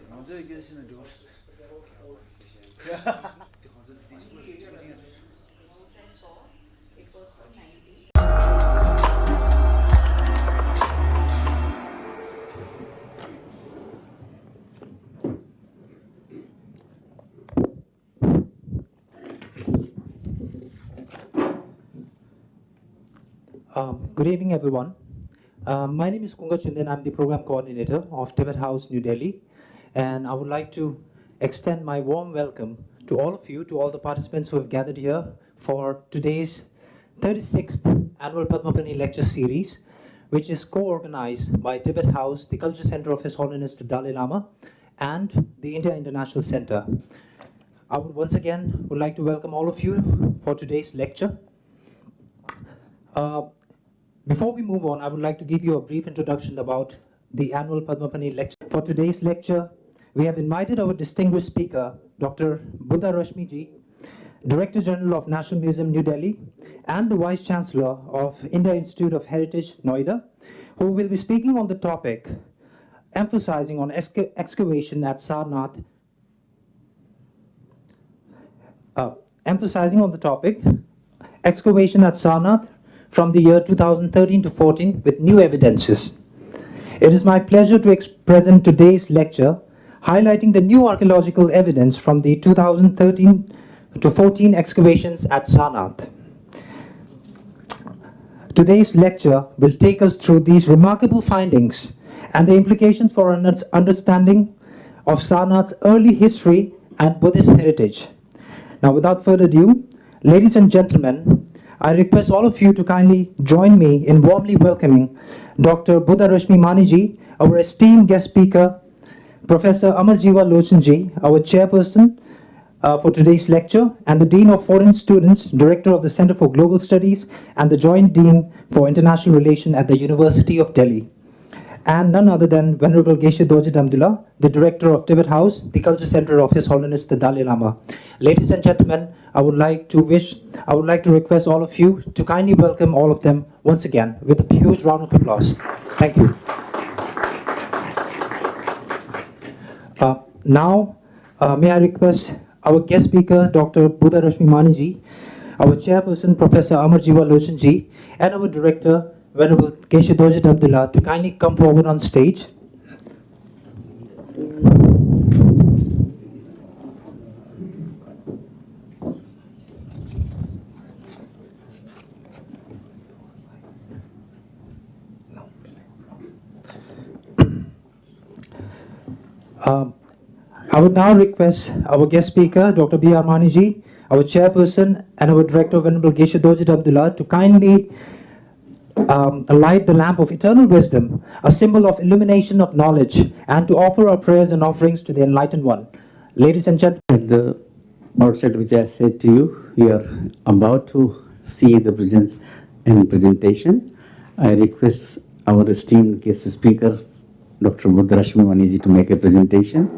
먼저 얘기하시는 요. Good evening, everyone. My name is Kunga Chindan. I'm the program coordinator of Tibet House, New Delhi. And I would like to extend my warm welcome to all of you, to all the participants who have gathered here for today's 36th Annual Padmapani Lecture Series, which is co-organized by Tibet House, the Culture Center of His Holiness the Dalai Lama, and the India International Center. I would once again like to welcome all of you for today's lecture. Before we move on, I would like to give you a brief introduction about the annual Padmapani lecture. For today's lecture, we have invited our distinguished speaker, Dr. Buddha Rashmi Ji, Director General of National Museum, New Delhi, and the Vice Chancellor of India Institute of Heritage, Noida, who will be speaking on the topic, emphasizing on excavation at Sarnath, excavation at Sarnath from the year 2013 to 14 with new evidences. It is my pleasure to present today's lecture highlighting the new archaeological evidence from the 2013 to 14 excavations at Sarnath. Today's lecture will take us through these remarkable findings and the implications for our understanding of Sarnath's early history and Buddhist heritage. Now, without further ado, ladies and gentlemen, I request all of you to kindly join me in warmly welcoming Dr. Buddha Rashmi Maniji, our esteemed guest speaker, Professor Amarjiva Lochanji, our chairperson for today's lecture, and the Dean of Foreign Students, Director of the Center for Global Studies, and the Joint Dean for International Relations at the University of Delhi. And none other than Venerable Geshe Dorje Damdula, the Director of Tibet House, the Culture Center of His Holiness the Dalai Lama. Ladies and gentlemen, I would like to request all of you to kindly welcome all of them once again with a huge round of applause. Thank you. Now, may I request our guest speaker, Dr. Buddha Rashmi Maniji, our chairperson, Professor Amarjiva Lochanji, and our director, Venerable Geshe Dorje Damdula, to kindly come forward on stage. I would now request our guest speaker, Dr. B.R. Maniji, our chairperson, and our director, Venerable Geshe Dorje Damdula, to kindly light the lamp of eternal wisdom, a symbol of illumination of knowledge, and to offer our prayers and offerings to the Enlightened One. Ladies and gentlemen. At the outset, which I said to you, we are about to see the presence and presentation. I request our esteemed guest speaker, Dr. Buddha Rashmi Maniji, to make a presentation.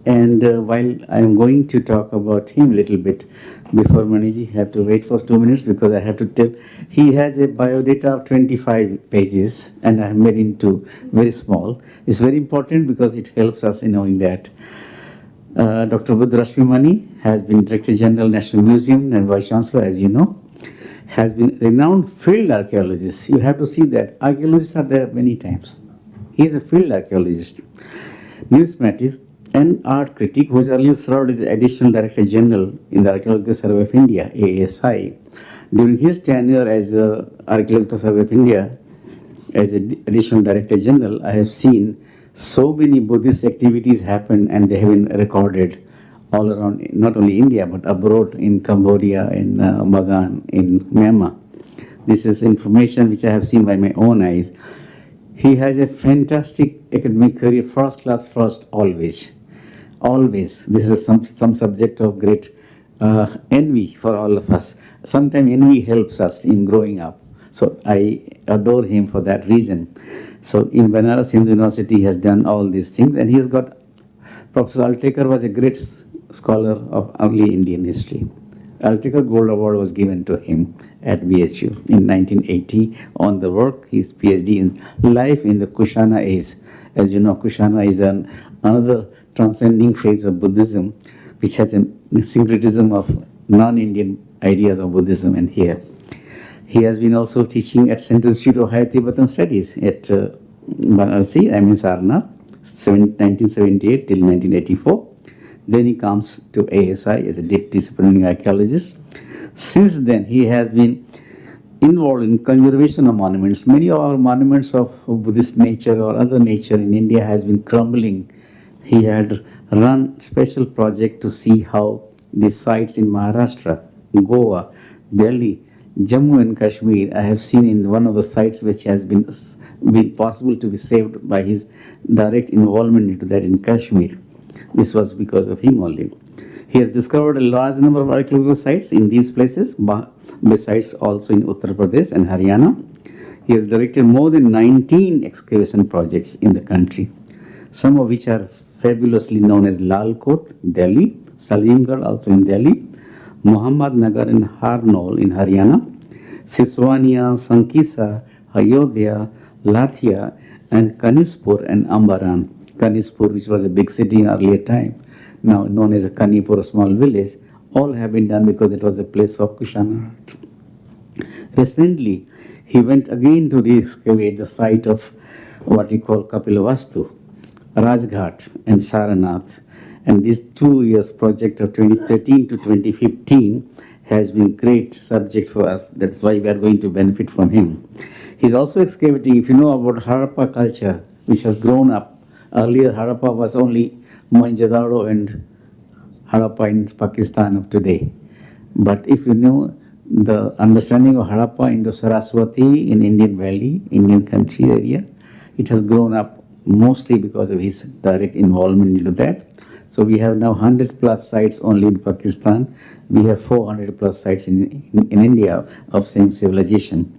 And while I am going to talk about him a little bit, before Maniji, I have to wait for 2 minutes because I have to tell. He has a biodata of 25 pages, and I have made it into very small. It's very important because it helps us in knowing that. Dr. Buddha Rashmi Mani has been Director General, National Museum, and Vice Chancellor, as you know. Has been renowned field archaeologist. You have to see that. Archaeologists are there many times. He is a field archaeologist, numismatist, and art critic, who has earlier served as Additional Director General in the Archaeological Survey of India, ASI. During his tenure as Archaeological Survey of India, as Additional Director General, I have seen so many Buddhist activities happen, and they have been recorded all around, not only India, but abroad in Cambodia, in Bagan, in Myanmar. This is information which I have seen by my own eyes. He has a fantastic academic career, first class, first, always. Always. This is some subject of great envy for all of us. Sometimes envy helps us in growing up. So I adore him for that reason. So in Banaras Hindu University, he has done all these things, and he has got, Professor Altekar was a great scholar of early Indian history. Altekar Gold Award was given to him at BHU in 1980 on the work, his PhD in Life in the Kushana Age, As you know, Kushana is another transcending phase of Buddhism, which has a syncretism of non-Indian ideas of Buddhism. And here, he has been also teaching at Central Institute of Higher Tibetan Studies at Banaras, Sarnath, 1978 till 1984. Then he comes to ASI as a deep disciplining archaeologist. Since then, he has been involved in conservation of monuments. Many of our monuments of Buddhist nature or other nature in India has been crumbling. He had run special project to see how the sites in Maharashtra, Goa, Delhi, Jammu and Kashmir, I have seen in one of the sites which has been possible to be saved by his direct involvement into that in Kashmir. This was because of him only. He has discovered a large number of archaeological sites in these places, besides also in Uttar Pradesh and Haryana. He has directed more than 19 excavation projects in the country, some of which are fabulously known as Lal Kot, Delhi, Salimgarh, also in Delhi, Muhammadnagar and Harnol in Haryana, Siswania, Sankisa, Ayodhya, Lathia, and Kanispur and Ambaran. Kanispur, which was a big city in earlier time, now known as a Kanipur, a small village, all have been done because it was a place of Kushana. Recently, he went again to re-excavate the site of what we call Kapilavastu, Rajghat and Sarnath. And this 2 years project of 2013 to 2015 has been great subject for us. That's why we are going to benefit from him. He's also excavating, if you know about Harappa culture, which has grown up. Earlier, Harappa was only Mohenjo-daro and Harappa in Pakistan of today. But if you know the understanding of Harappa into Saraswati in Indian Valley, Indian country area, it has grown up mostly because of his direct involvement into that. So we have now 100 plus sites only in Pakistan. We have 400 plus sites in India of same civilization.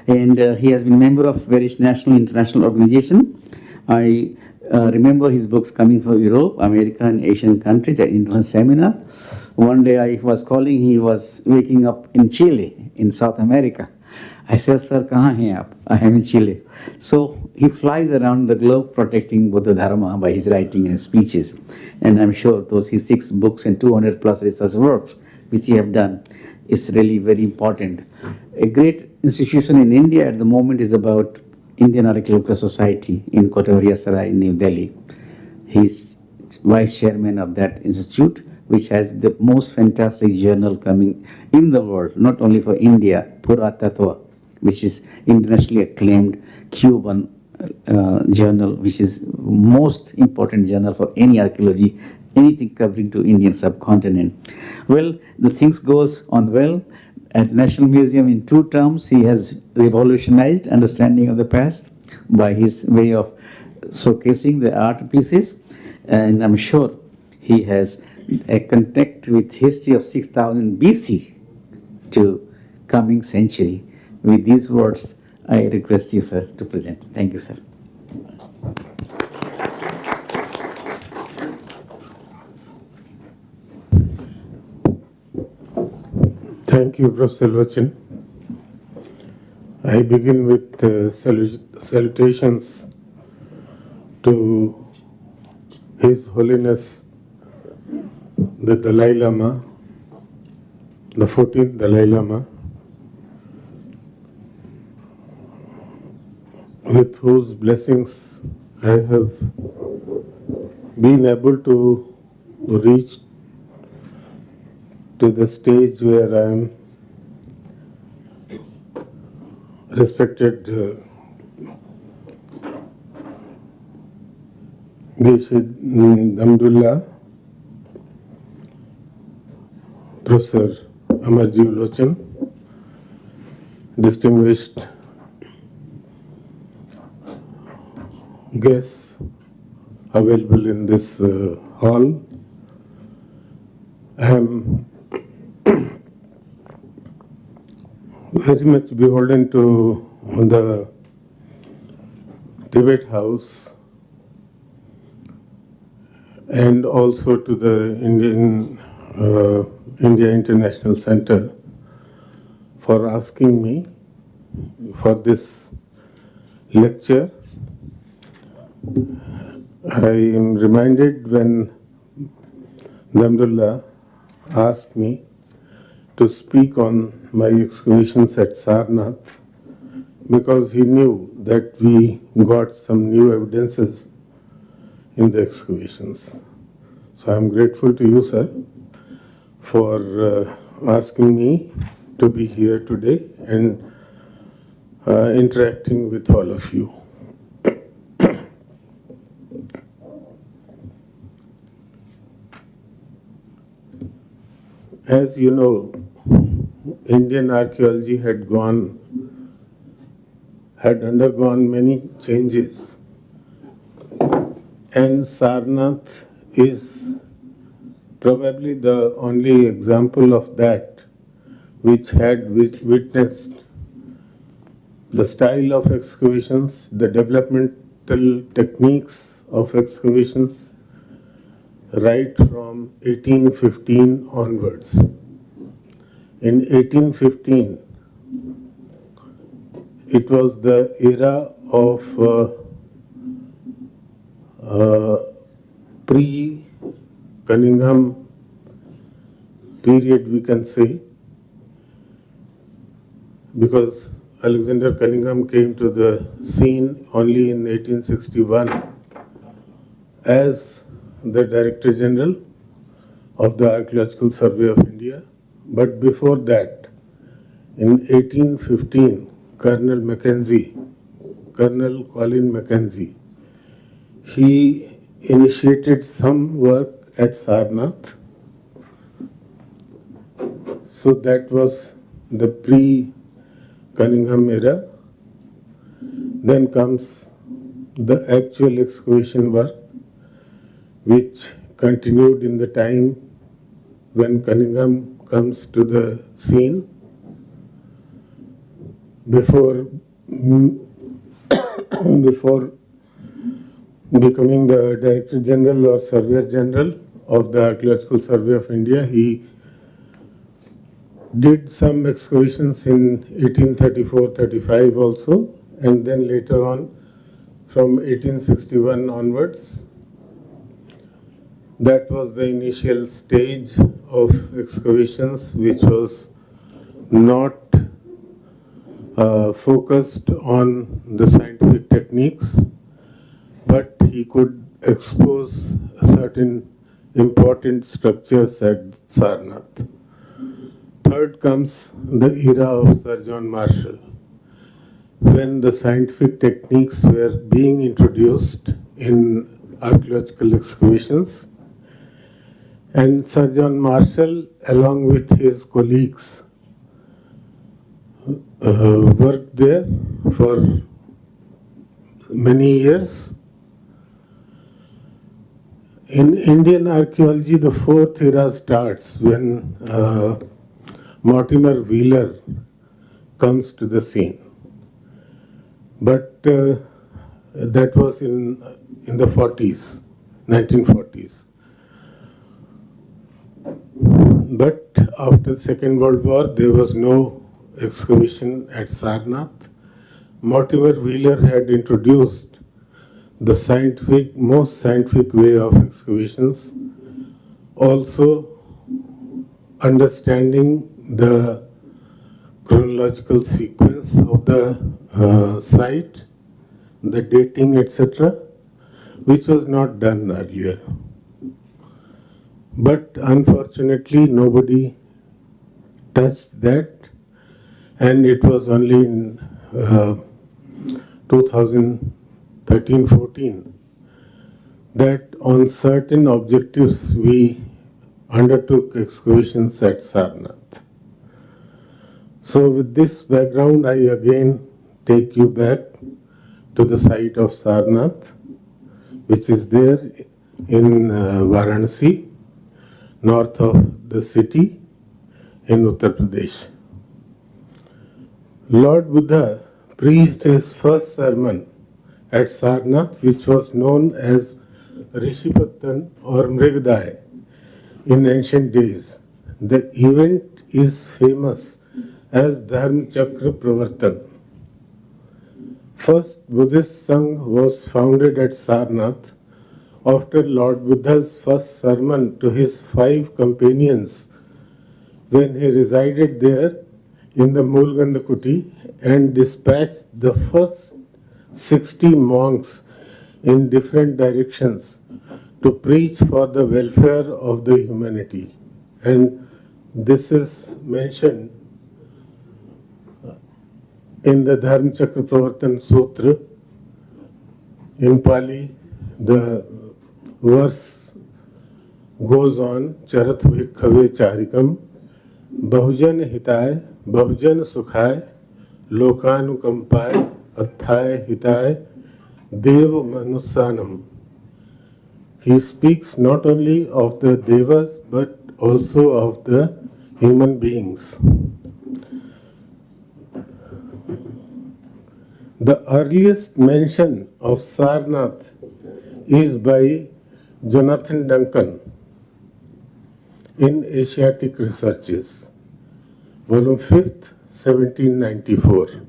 And he has been a member of various national and international organizations. I remember his books coming from Europe, America, and Asian countries at international seminar. One day I was calling, he was waking up in Chile, in South America. I said, "Sir, kahan hai aap?" "I am in Chile." So he flies around the globe protecting Buddha Dharma by his writing and speeches. And I'm sure those his 6 books and 200 plus research works which he have done is really very important. A great institution in India at the moment is about Indian Archaeological Society in Kotaria Sarai, New Delhi. He's vice chairman of that institute, which has the most fantastic journal coming in the world, not only for India, Puratattva, which is internationally acclaimed Cuban journal, which is most important journal for any archaeology, anything covering to Indian subcontinent. Well, the things goes on well. At National Museum in 2 terms, he has revolutionized understanding of the past by his way of showcasing the art pieces. And I'm sure he has a contact with history of 6000 BC to coming century. With these words, I request you, sir, to present. Thank you, sir. Thank you, Professor Lochin. I begin with salutations to His Holiness the Dalai Lama, the 14th Dalai Lama, with whose blessings I have been able to reach to the stage where I am respected Geshid Amdullah, Professor Amarjeev Lochin, distinguished guests available in this hall. I am very much beholden to the Tibet House and also to the India International Center for asking me for this lecture I am reminded when Namdullah asked me to speak on my excavations at Sarnath because he knew that we got some new evidences in the excavations. So I am grateful to you, sir, for asking me to be here today and interacting with all of you. As you know, Indian archaeology had undergone many changes, and Sarnath is probably the only example of that which had witnessed the style of excavations, the developmental techniques of excavations right from 1815 onwards. In 1815, it was the era of pre-Cunningham period, we can say, because Alexander Cunningham came to the scene only in 1861 as the Director General of the Archaeological Survey of India. But before that, in 1815, Colonel Colin Mackenzie, he initiated some work at Sarnath. So that was the pre-Cunningham era. Then comes the actual excavation work, which continued in the time when Cunningham comes to the scene. Before becoming the Director General or Surveyor General of the Archaeological Survey of India, he did some excavations in 1834-35 also, and then later on from 1861 onwards. That was the initial stage of excavations, which was not focused on the scientific techniques, but he could expose certain important structures at Sarnath. Third comes the era of Sir John Marshall, when the scientific techniques were being introduced in archaeological excavations. And Sir John Marshall, along with his colleagues, worked there for many years. In Indian archaeology, the fourth era starts when Mortimer Wheeler comes to the scene. But that was in the 40s, 1940s. But after the Second World War, there was no excavation at Sarnath. Mortimer Wheeler had introduced the most scientific way of excavations, also understanding the chronological sequence of the site, the dating, etc., which was not done earlier. But unfortunately, nobody touched that, and it was only in 2013-14 that on certain objectives we undertook excavations at Sarnath. So with this background, I again take you back to the site of Sarnath, which is there in Varanasi, north of the city in Uttar Pradesh. Lord Buddha preached his first sermon at Sarnath, which was known as Rishipatan or Mrigdai in ancient days. The event is famous as Dharma Chakra Pravartan. First Buddhist Sangh was founded at Sarnath after Lord Buddha's first sermon to his 5 companions when he resided there in the Mulgandakuti and dispatched the first 60 monks in different directions to preach for the welfare of the humanity. And this is mentioned in the Dharma Chakra Pravartan Sutra. In Pali, the verse goes on, Charat Bhikkhave Charikam, Bahujan Hitay, Bahujan Sukhay, Lokanukampay, Atthaya Hitay, Dev Manusanam. He speaks not only of the Devas but also of the human beings. The earliest mention of Sarnath is by Jonathan Duncan in Asiatic Researches, volume 5th, 1794.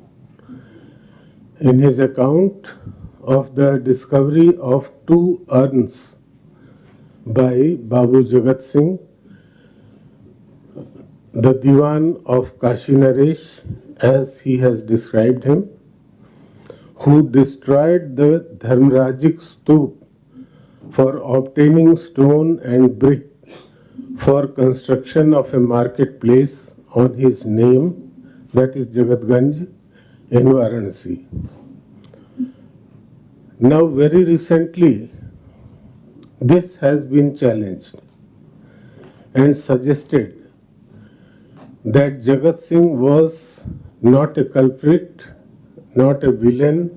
In his account of the discovery of 2 urns by Babu Jagat Singh, the Diwan of Kashi Naresh, as he has described him, who destroyed the Dharmrajic Stoop for obtaining stone and brick for construction of a marketplace on his name, that is Jagatganj in Varanasi. Now, very recently, this has been challenged and suggested that Jagat Singh was not a culprit, not a villain,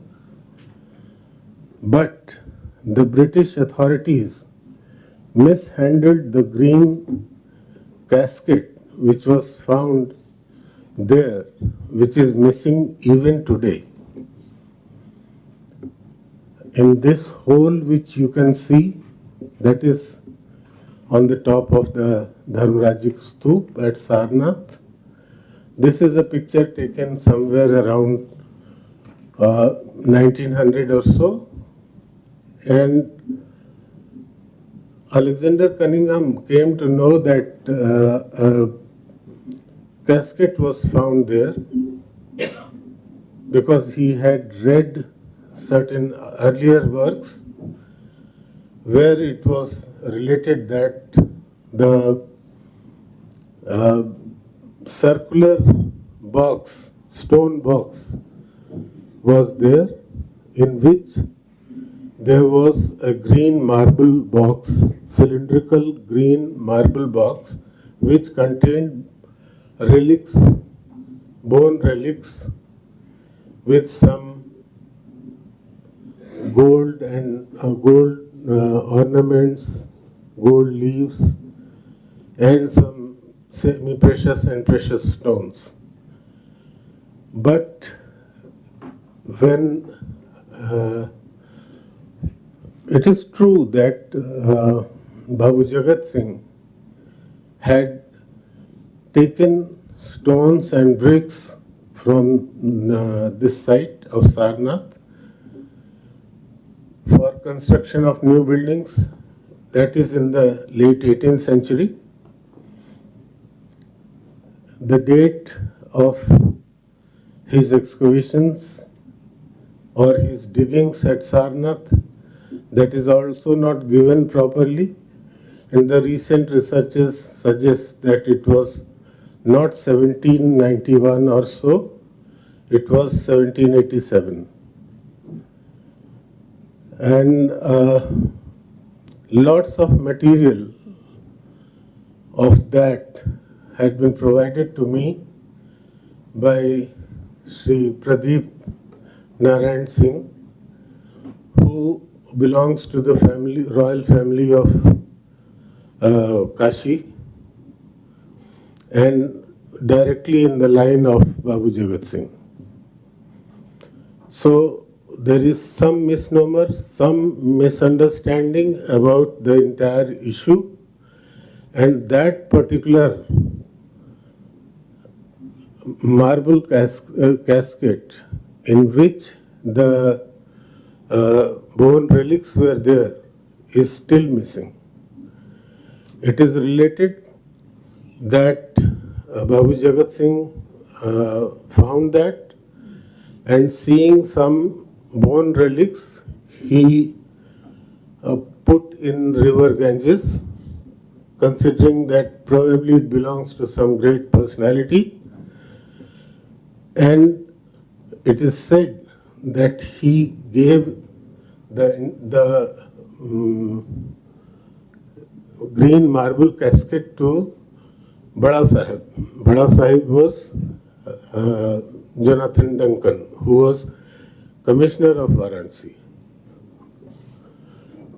but the British authorities mishandled the green casket which was found there, which is missing even today. In this hole which you can see, that is on the top of the Dharmrajic Stoop at Sarnath. This is a picture taken somewhere around 1900 or so, and Alexander Cunningham came to know that a casket was found there because he had read certain earlier works where it was related that the circular box, stone box, was there in which there was a green marble box, cylindrical green marble box, which contained relics, bone relics with some gold and ornaments, gold leaves, and some semi-precious and precious stones. But when it is true that Babu Jagat Singh had taken stones and bricks from this site of Sarnath for construction of new buildings, that is in the late 18th century. The date of his excavations or his diggings at Sarnath, that is also not given properly, and the recent researches suggest that it was not 1791 or so, it was 1787. And lots of material of that had been provided to me by Sri Pradeep Narayan Singh, who belongs to the family, royal family of Kashi, and directly in the line of Babu Jagat Singh. So there is some misnomer, some misunderstanding about the entire issue, and that particular marble casket in which the bone relics were there is still missing. It is related that Babu Jagat Singh found that, and seeing some bone relics, he put in river Ganges, considering that probably it belongs to some great personality. And it is said that he gave the green marble casket to Bada Sahib. Bada Sahib was Jonathan Duncan, who was Commissioner of Varanasi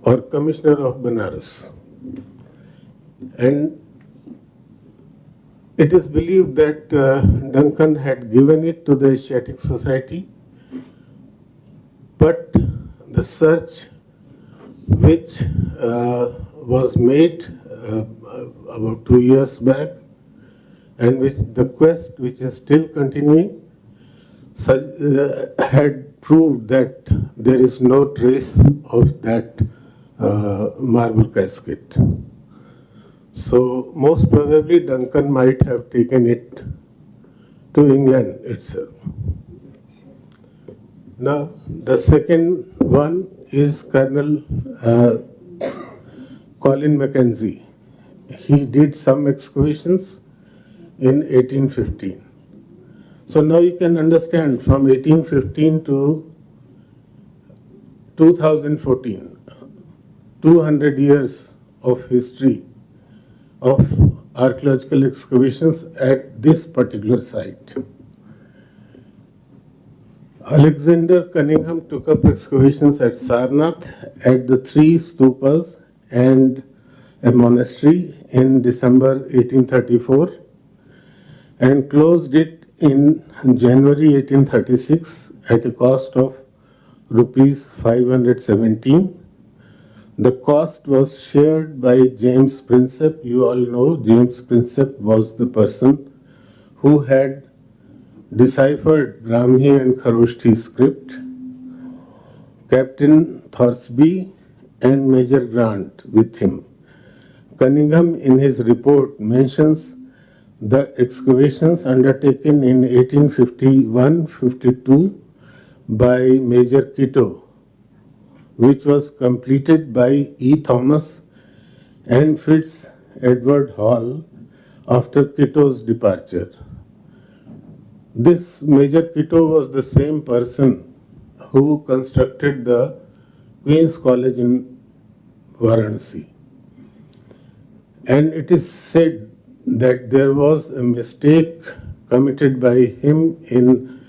or Commissioner of Banaras. And it is believed that Duncan had given it to the Asiatic Society, but the search which was made about 2 years back, and which the quest which is still continuing, had proved that there is no trace of that marble casket. So most probably Duncan might have taken it to England itself. Now the second one is Colonel Colin Mackenzie. He did some excavations in 1815. So now you can understand from 1815 to 2014, 200 years of history of archaeological excavations at this particular site. Alexander Cunningham took up excavations at Sarnath, at the 3 stupas and a monastery in December 1834, and closed it in January 1836 at a cost of rupees 517. The cost was shared by James Prinsep. You all know James Prinsep was the person who had deciphered Brahmi and Kharoshthi script, Captain Thorsby and Major Grant with him. Cunningham in his report mentions the excavations undertaken in 1851-52 by Major Kitto, which was completed by E. Thomas and Fitz Edward Hall after Kitto's departure. This Major Kitto was the same person who constructed the Queen's College in Varanasi. And it is said that there was a mistake committed by him in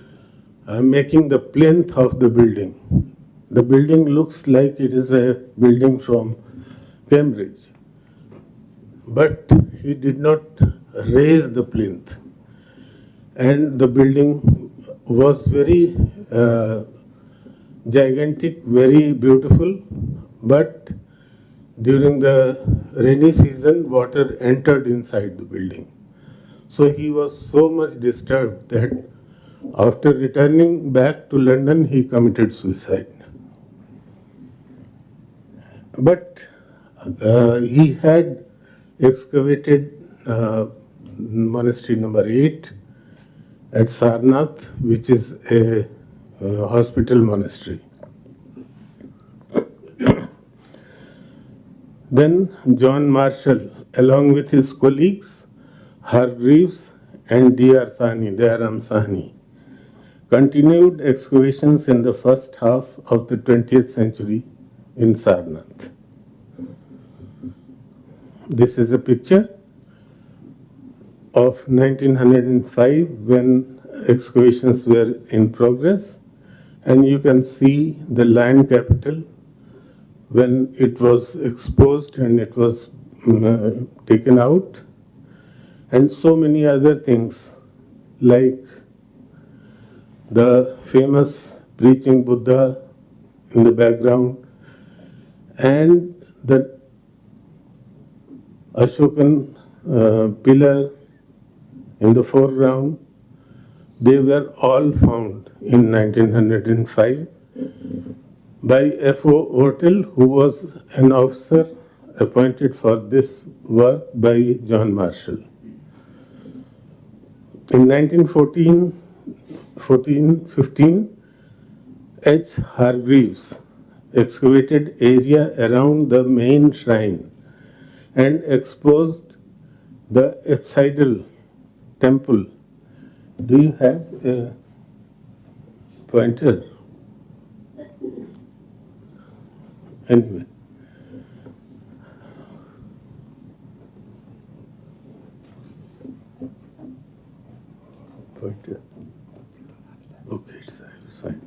making the plinth of the building. The building looks like it is a building from Cambridge, but he did not raise the plinth, and the building was very gigantic, very beautiful, but during the rainy season, water entered inside the building. So he was so much disturbed that after returning back to London, he committed suicide. But he had excavated monastery number 8 at Sarnath, which is a hospital monastery. Then John Marshall, along with his colleagues, Hargreaves and D.R. Sahni, Dayaram Sahni, continued excavations in the first half of the 20th century in Sarnath. This is a picture of 1905 when excavations were in progress, and you can see the land capital when it was exposed and it was taken out, and so many other things like the famous preaching Buddha in the background and the Ashokan pillar in the foreground. They were all found in 1905 by F.O. Ortel, who was an officer appointed for this work by John Marshall. In 1915, H. Hargreaves excavated area around the main shrine and exposed the apsidal temple. Do you have a pointer? Anyway. Pointer. Okay, it's fine.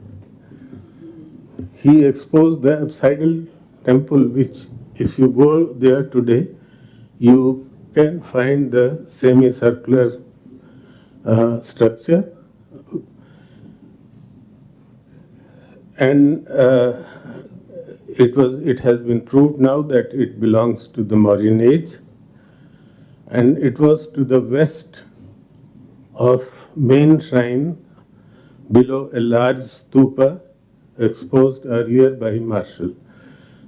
He exposed the apsidal temple, which if you go there today, you can find the semicircular structure. And it has been proved now that it belongs to the Mauryan age, and it was to the west of main shrine below a large stupa exposed earlier by Marshall.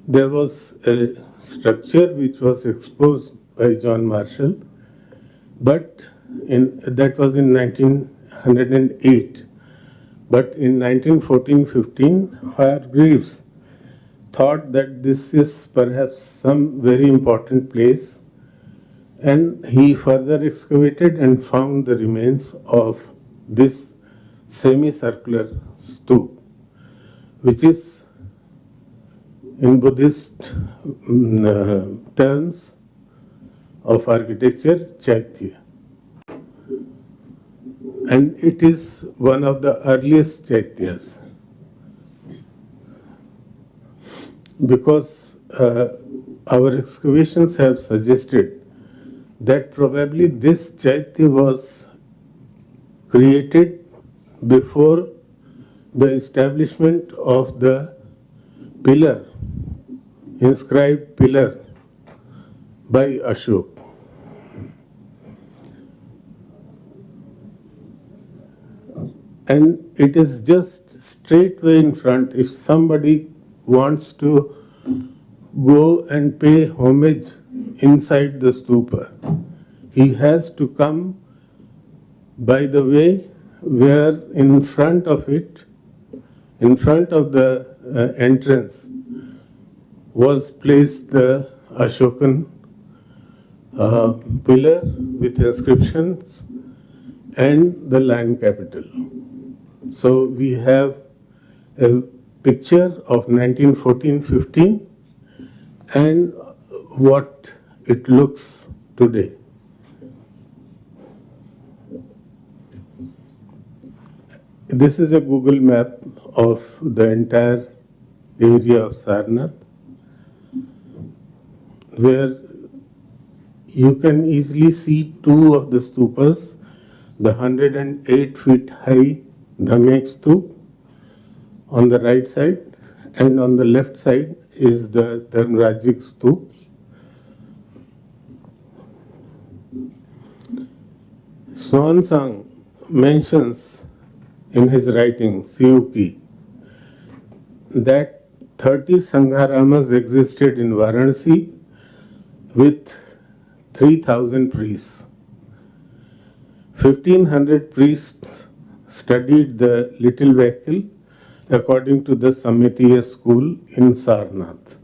There was a structure which was exposed by John Marshall, but that was in 1908. But in 1914-15, Hargreaves thought that this is perhaps some very important place, and he further excavated and found the remains of this semicircular stupa, which is in Buddhist terms of architecture, Chaitya. And it is one of the earliest Chaityas, because our excavations have suggested that probably this Chaitya was created before the establishment of the pillar, inscribed pillar by Ashok. And it is just straightway in front. If somebody wants to go and pay homage inside the stupa, he has to come by the way where in front of it, in front of the entrance, was placed the Ashokan pillar with inscriptions and the land capital. So we have a picture of 1914-15 and what it looks today. This is a Google map of the entire area of Sarnath, where you can easily see two of the stupas, the 108 feet high Dhamyak stupa on the right side, and on the left side is the Dharmrajik stupa. Swansang mentions in his writing, Siyuki, that 30 Sangharamas existed in Varanasi with 3,000 priests. 1,500 priests studied the little vehicle according to the Samitiya school in Sarnath.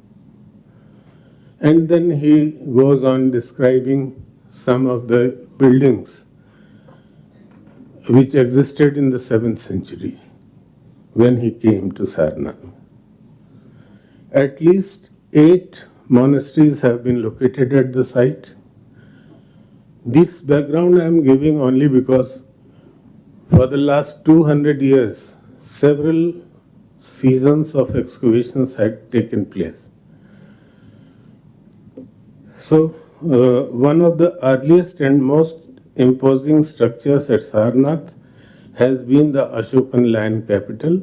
And then he goes on describing some of the buildings which existed in the 7th century when he came to Sarnath. At least 8 monasteries have been located at the site. This background I am giving only because for the last 200 years, several seasons of excavations had taken place. So, one of the earliest and most imposing structures at Sarnath has been the Ashokan land capital,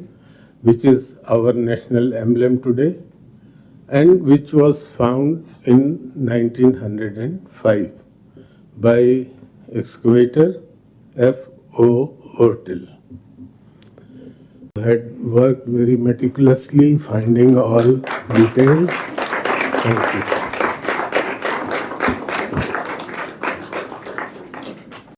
which is our national emblem today, and which was found in 1905 by excavator F. O. Ortil. Had worked very meticulously, finding all details. Thank you.